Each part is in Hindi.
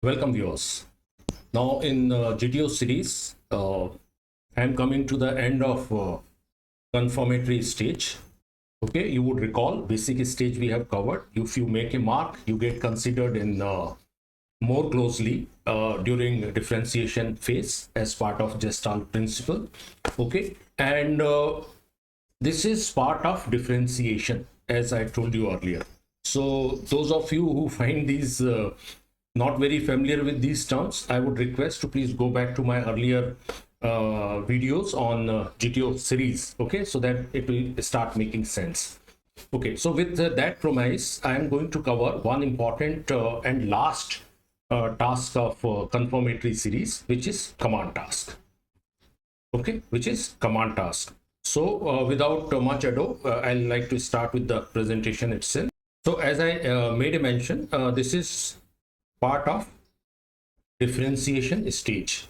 Welcome viewers. Now in GTO series, I am coming to the end of confirmatory stage. Okay, you would recall basic stage we have covered. If you make a mark, you get considered in more closely during differentiation phase as part of Gestalt principle. Okay, and this is part of differentiation as I told you earlier. So those of you who find these not very familiar with these terms, I would request to please go back to my earlier videos on GTO series, okay, so that it will start making sense. Okay, so with that premise, I am going to cover one important and last task of confirmatory series, which is command task. Okay, which is command task. So without much ado, I'd like to start with the presentation itself. So as I made a mention, this is part of differentiation stage.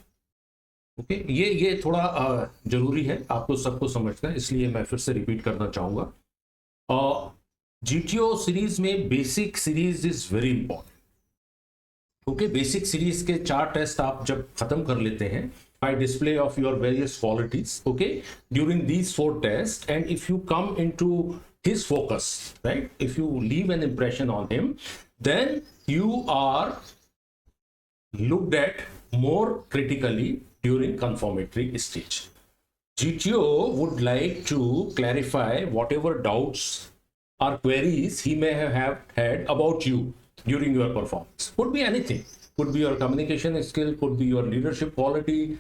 Okay ये थोड़ा जरूरी है आपको सबको समझना, इसलिए मैं फिर से रिपीट करना चाहूंगा. GTO सीरीज में basic series is very important. Okay, basic series के 4 टेस्ट आप जब खत्म कर लेते हैं by display of your various qualities, okay, during these 4 tests, and if you come into his focus, right, if you leave an impression on him, then you are looked at more critically during confirmatory stage. GTO would like to clarify whatever doubts or queries he may have had about you during your performance. Could be anything. Could be your communication skill, could be your leadership quality,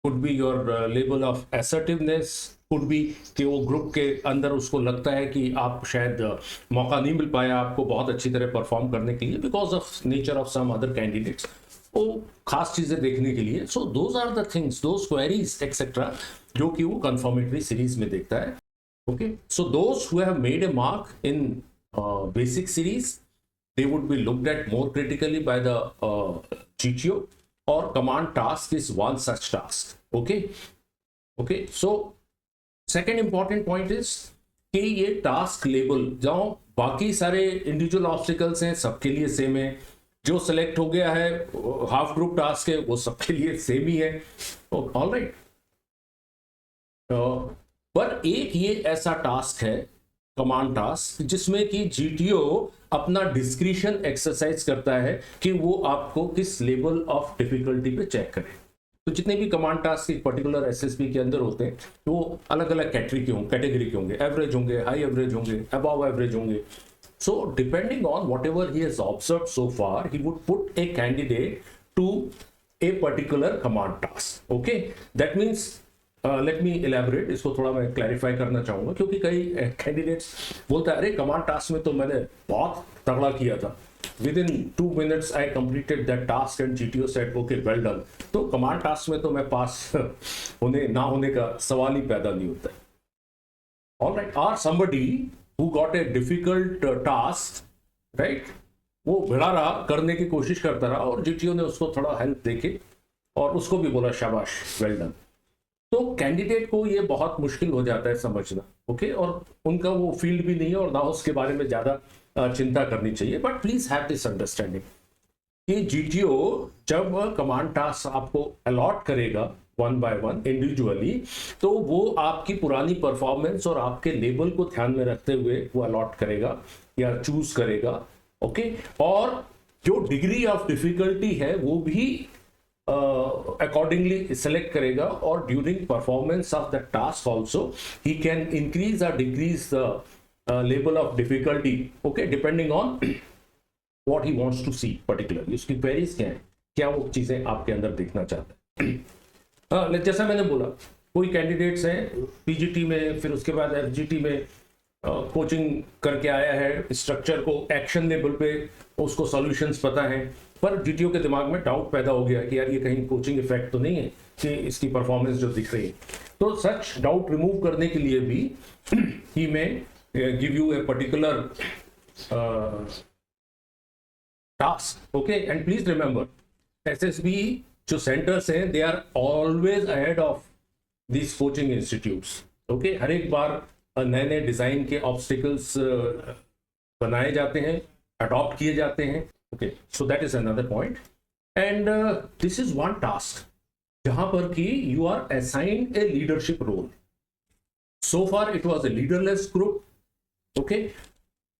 could be your level of assertiveness, could be कि वो ग्रुप के अंदर उसको लगता है कि आप शायद मौका नहीं मिल पाया आपको बहुत अच्छी तरह परफॉर्म करने के लिए because of nature of some other candidates, वो खास चीजें देखने के लिए. So those are the things, those queries etcetera जो कि वो कंफर्मेटरी सीरीज में देखता है. Okay, so those who have made a mark in basic series, they would be looked at more critically by the GTO, or command task is one such task. Okay, so second important point is कि ये टास्क लेबल जहाँ बाकी सारे इंडिविजुअल ऑब्स्टिकल्स हैं सबके लिए सेम है, जो सेलेक्ट हो गया है हाफ ग्रुप टास्क है वो सबके लिए सेम ही है. ऑलराइट, पर एक ये ऐसा टास्क है कमांड टास्क जिसमें कि GTO अपना डिस्क्रिशन एक्सरसाइज करता है कि वो आपको किस लेवल ऑफ डिफिकल्टी पे चेक करे. तो जितने भी कमांड टास्क एक पर्टिकुलर SSB के अंदर होते हैं वो अलग अलग कैटेगरी के होंगे, एवरेज होंगे, हाई एवरेज होंगे, अबव एवरेज होंगे. So depending on whatever he has observed so far, he would put a candidate to a particular command task. Okay, that means let me elaborate, इसको थोड़ा मैं क्लैरिफाई करना चाहूंगा क्योंकि कई कैंडिडेट्स बोलते हैं अरे कमांड टास्क में तो मैंने बहुत तगड़ा किया था, with in 2 minutes I completed that task and GTO said okay well done. तो कमांड टास्क में तो मैं पास होने ना होने का सवाल ही पैदा नहीं होता है. ऑलराइट, और somebody who got a difficult task, right, वो भिड़ा रहा, करने की कोशिश करता रहा और GTO ने उसको थोड़ा हेल्प देके और उसको भी बोला शाबाश वेल डन. तो कैंडिडेट को ये बहुत मुश्किल हो जाता है समझना. ओके, और उनका वो फील्ड भी नहीं है और ना उसके बारे में ज्यादा चिंता करनी चाहिए. But please have this understanding कि GTO जब कमांड टास्क आपको अलॉट करेगा 1 by 1 इंडिविजुअली, तो वो आपकी पुरानी परफॉर्मेंस और आपके लेवल को ध्यान में रखते हुए वो अलॉट करेगा या चूज करेगा. ओके, और जो डिग्री ऑफ डिफिकल्टी है वो भी accordingly select करेगा, और during performance of the task also he can increase or decrease the level of difficulty, okay, depending on what he wants to see particularly. उसकी queries क्या है, क्या वो चीजें आपके अंदर देखना चाहता है. जैसा मैंने बोला कोई कैंडिडेट्स हैं PGT में, फिर उसके बाद FGT में कोचिंग करके आया है, स्ट्रक्चर को एक्शन लेवल पे उसको सॉल्यूशंस पता है, पर GTO के दिमाग में डाउट पैदा हो गया कि यार ये कहीं कोचिंग इफेक्ट तो नहीं है कि इसकी परफॉर्मेंस जो दिख रही है. तो सच डाउट रिमूव करने के लिए भी ही में give you a particular task. Okay, and please remember SSB जो सेंटर्स हैं they are always ahead of this coaching institutes. Okay, हर एक बार नए नए डिजाइन के ऑब्स्टिकल्स बनाए जाते हैं, अडॉप्ट किए जाते हैं. Okay, so that is another point. And this is one task जहां पर कि you are assigned a leadership role. So far it was a leaderless group. Okay,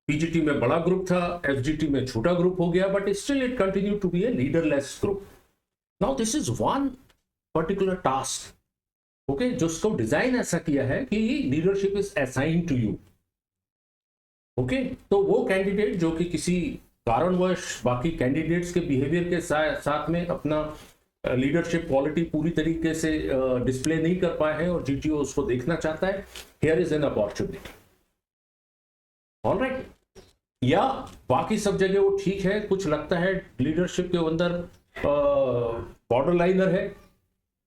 PGT में बड़ा ग्रुप था, एफजीटी में छोटा ग्रुप हो गया, but still it continue to be a leaderless group. Now this is one particular task, okay, जिसको डिजाइन ऐसा किया है कि leadership is assigned to you. Okay, तो वो कैंडिडेट जो कि किसी कारणवश बाकी कैंडिडेट्स के बिहेवियर के साथ में अपना लीडरशिप क्वालिटी पूरी तरीके से डिस्प्ले नहीं कर पाए हैं और जीटीओ उसको देखना चाहता है, here is an opportunity. Alright, या बाकी सब जगह वो ठीक है, कुछ लगता है लीडरशिप के अंदर बॉर्डर लाइनर है,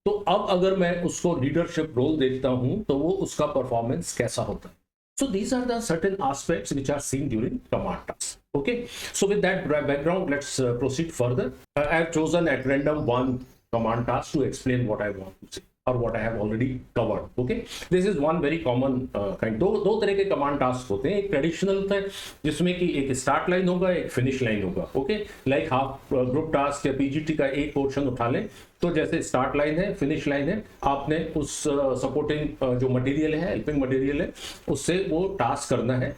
तो अब अगर मैं उसको लीडरशिप रोल देखता हूं तो वो उसका परफॉर्मेंस कैसा होता है. So these are the certain aspects which are seen during command task. Okay, so with that background, let's proceed further. I have chosen at random one command task to explain what I want to say or what I have already covered. Okay, this is one very common kind. दो तरह के command task होते हैं. एक ट्रेडिशनल होता है जिसमें कि एक स्टार्ट लाइन होगा, एक फिनिश लाइन होगा. Okay, like half group task या पीजीटी का एक पोर्शन उठा लें, तो जैसे स्टार्ट लाइन है, फिनिश लाइन है, आपने उस सपोर्टिंग जो मटेरियल है, हेल्पिंग मटेरियल है, उससे वो टास्क करना है.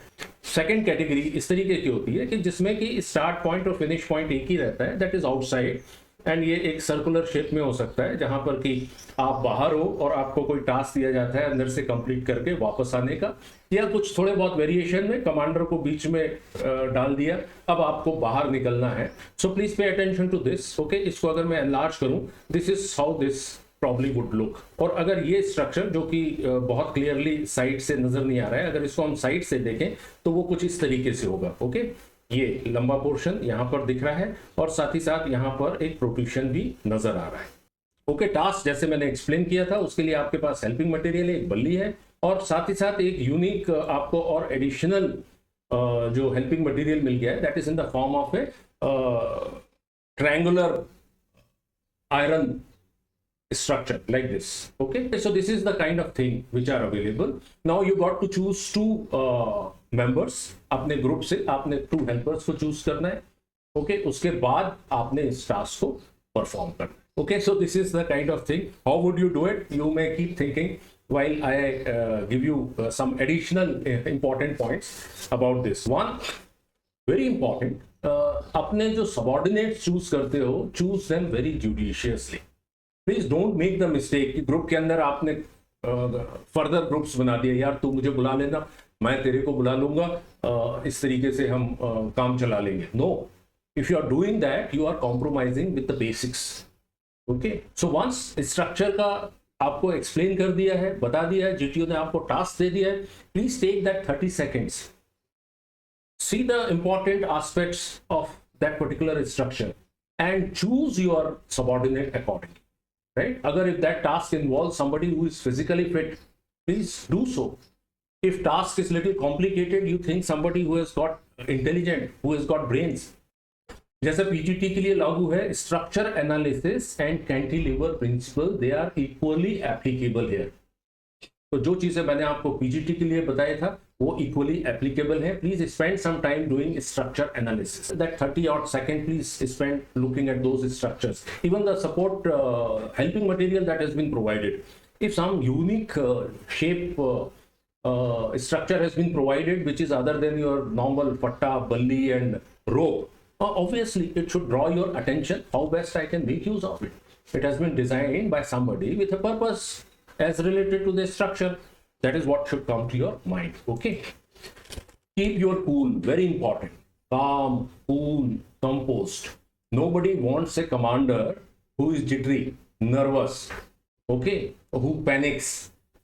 सेकंड कैटेगरी इस तरीके की होती है कि जिसमें कि स्टार्ट पॉइंट और फिनिश पॉइंट एक ही रहता है, दैट इज आउटसाइड. एंड ये एक सर्कुलर शेप में हो सकता है जहां पर कि आप बाहर हो और आपको कोई टास्क दिया जाता है अंदर से कंप्लीट करके वापस आने का, या कुछ थोड़े बहुत वेरिएशन में कमांडर को बीच में डाल दिया, अब आपको बाहर निकलना है. So please pay attention to this. Okay, इसको अगर मैं एनलार्ज करूं, this is how this probably would look. और अगर ये स्ट्रक्चर जो कि बहुत क्लियरली साइड से नजर नहीं आ रहा है, अगर इसको हम साइड से देखें तो वो कुछ इस तरीके से होगा. ओके, ये लंबा पोर्शन यहां पर दिख रहा है और साथ ही साथ यहां पर एक प्रोट्रूशन भी नजर आ रहा है. ओके, टास्क जैसे मैंने एक्सप्लेन किया था, उसके लिए आपके पास हेल्पिंग मटेरियल है, एक बल्ली है, और साथ ही साथ एक यूनिक आपको और एडिशनल जो हेल्पिंग मटेरियल मिल गया है, that is in the form of A triangular iron structure like this. Okay, so this is the kind of thing which are available. Now you got to choose two members. अपने ग्रुप से आपने 2 हेल्पर्स को चूज करना है. ओके, उसके बाद आपने इस टास्क को परफॉर्म करना है. Okay, so this is the kind of thing. How would you do it? You may keep thinking while I give you some additional important points about this. One very important, अपने जो सबऑर्डिनेट चूज करते हो, choose them very judiciously. Please don't make the mistake कि ग्रुप के अंदर आपने फर्दर ग्रुप्स बना दिए, यार तू मुझे बुला लेना, मैं तेरे को बुला लूंगा, इस तरीके से हम काम चला लेंगे. No, if you are doing that you are compromising with the basics. Okay, so once structure का आपको एक्सप्लेन कर दिया है, बता दिया है, जीटीओ ने आपको टास्क दे दिया है, please take that 30 seconds, see the important aspects of that particular structure and choose your subordinate accordingly. Right? Agar if that task involves somebody who is physically fit, please do so. If task is little complicated, you think somebody who has got intelligent, who has got brains. जैसा पीजीटी के लिए लागू है, structure analysis and cantilever principle, they are equally applicable here. तो जो चीजें मैंने आपको पीजीटी के लिए बताया था वो इक्वली एप्लीकेबल है. Please spend some time doing structure analysis. That 30 odd second please spend looking at those structures. Even the support helping material that has been provided, if some unique shape structure has been provided which is other than your normal fatta, balli and rope, obviously it should draw your attention. How best I can make use of it? It has been designed by somebody with a purpose as related to the structure. That is what should come to your mind. Okay, keep your cool, very important. Calm, cool, composed. Nobody wants a commander who is jittery, nervous, okay, who panics.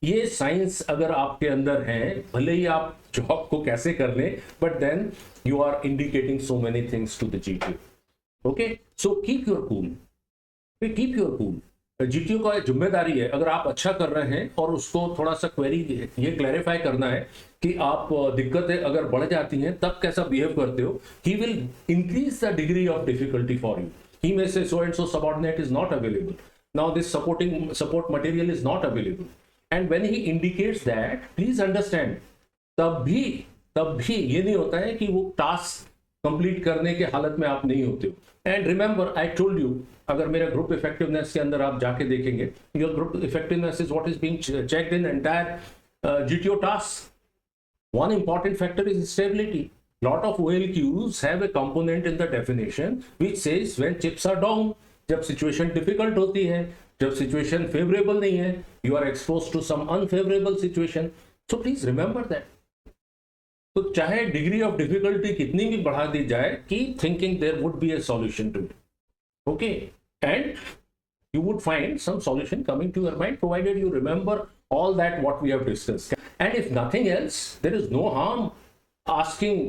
ये साइंस अगर आपके अंदर है, भले ही आप जॉब को कैसे कर लें, but then you are indicating so many things to the GTO. Okay, so keep your cool, keep your cool. GTO का जिम्मेदारी है, अगर आप अच्छा कर रहे हैं और उसको थोड़ा सा क्वेरी ये क्लैरिफाई करना है कि आप दिक्कतें अगर बढ़ जाती हैं तब कैसा बिहेव करते हो. He will increase the degree of difficulty for you. He may say so and so subordinate is not available, now this support material is not available. And when he indicates that, please understand, तब भी ये नहीं होता है कि वो टास्क कंप्लीट करने के हालत में आप नहीं होते हो. And remember I told you, अगर मेरे ग्रुप इफेक्टिवनेस के अंदर आप जाके देखेंगे, your group effectiveness is what is being checked in entire GTO task. One important factor is stability. Lot of OLQs have a component in the definition which says when chips are down, जब situation difficult होती है, जब situation favorable नहीं है, you are exposed to some unfavorable situation. So please remember that. तो चाहे डिग्री ऑफ डिफिकल्टी कितनी भी बढ़ा दी जाए, keep thinking there would be a solution to it. Okay, and you would find some solution coming to your mind provided you remember all that what we have discussed. And if nothing else, there is no harm asking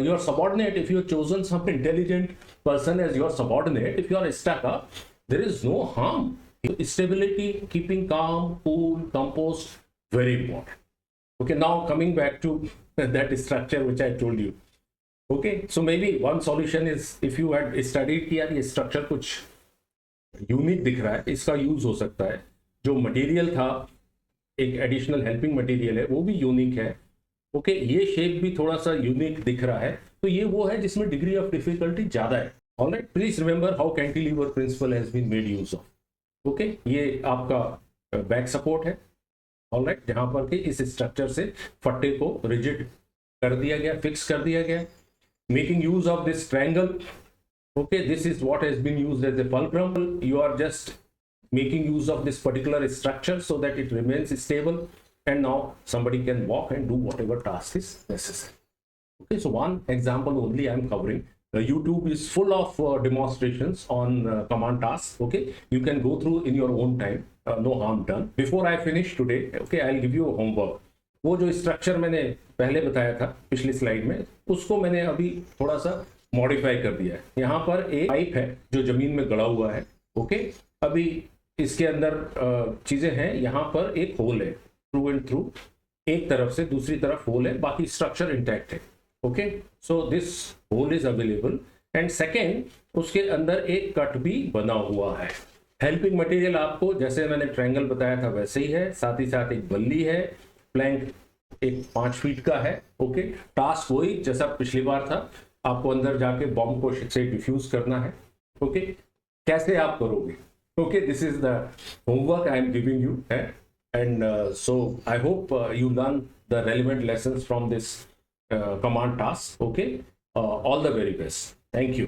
your subordinate, if you have chosen some intelligent person as your subordinate, if you are stuck up, there is no harm. Stability, keeping calm, cool, composed, very important. Okay, now coming back to that structure which I told you. Okay, so maybe one solution is if you had studied कि यार ये structure कुछ यूनिक दिख रहा है, इसका यूज हो सकता है. जो मटेरियल था, एक एडिशनल हेल्पिंग मटेरियल है, वो भी यूनिक है. ओके, ये शेप भी थोड़ा सा यूनिक दिख रहा है, तो ये वो है जिसमें डिग्री ऑफ डिफिकल्टी ज्यादा है. Alright, please remember how cantilever principle has been made use of. Okay, ये आपका बैक सपोर्ट है. ऑलराइट, जहां पर कि इस स्ट्रक्चर से फट्टे को रिजिड कर दिया गया, फिक्स कर दिया गया. Making use of this triangle. Okay, this is what has been used as a fulcrum. You are just making use of this particular structure so that it remains stable, and now somebody can walk and do whatever task is necessary. Okay, so one example only I am covering. YouTube is full of demonstrations on command tasks. Okay, you can go through in your own time. No harm done. Before I finish today, okay, I'll give you a homework. वो जो स्ट्रक्चर मैंने पहले बताया था पिछली स्लाइड में, उसको मैंने अभी थोड़ा सा मॉडिफाई कर दिया है. यहाँ पर एक पाइप है जो जमीन में गड़ा हुआ है. ओके, अभी इसके अंदर चीजें हैं. यहाँ पर एक होल है, थ्रू एंड थ्रू, एक तरफ से दूसरी तरफ होल है, बाकी स्ट्रक्चर इंटैक्ट है. Okay, so this hole is available. And second, उसके अंदर एक कट भी बना हुआ है. हेल्पिंग मटेरियल आपको जैसे मैंने ट्रायंगल बताया था वैसे ही है. साथ ही साथ एक बल्ली है. प्लैंक एक 5 फीट का है. ओके, टास्क वही जैसा पिछली बार था, आपको अंदर जाके बॉम्ब को से डिफ्यूज करना है. ओके, कैसे आप करोगे? Okay, this is the homework I am giving you. And so I hope you learn the relevant lessons from this command task. Okay, all the very best. Thank you.